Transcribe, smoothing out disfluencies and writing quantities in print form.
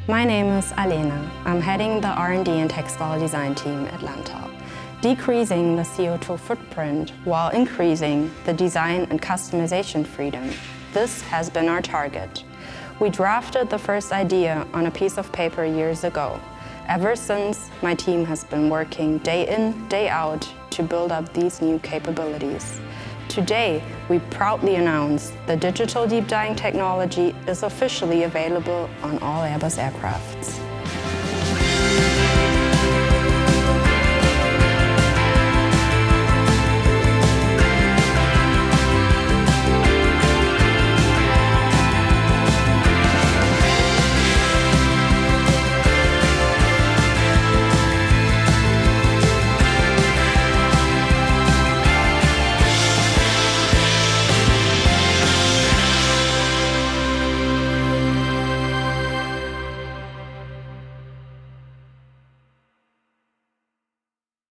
My name is Alena. I'm heading the R&D and textile design team at Lantal. Decreasing the CO2 footprint while increasing the design and customization freedom. This has been our target. We drafted the first idea on a piece of paper years ago. Ever since, my team has been working day in, day out to build up these new capabilities. Today, we proudly announce the digital deep dyeing technology is officially available on all Airbus aircrafts.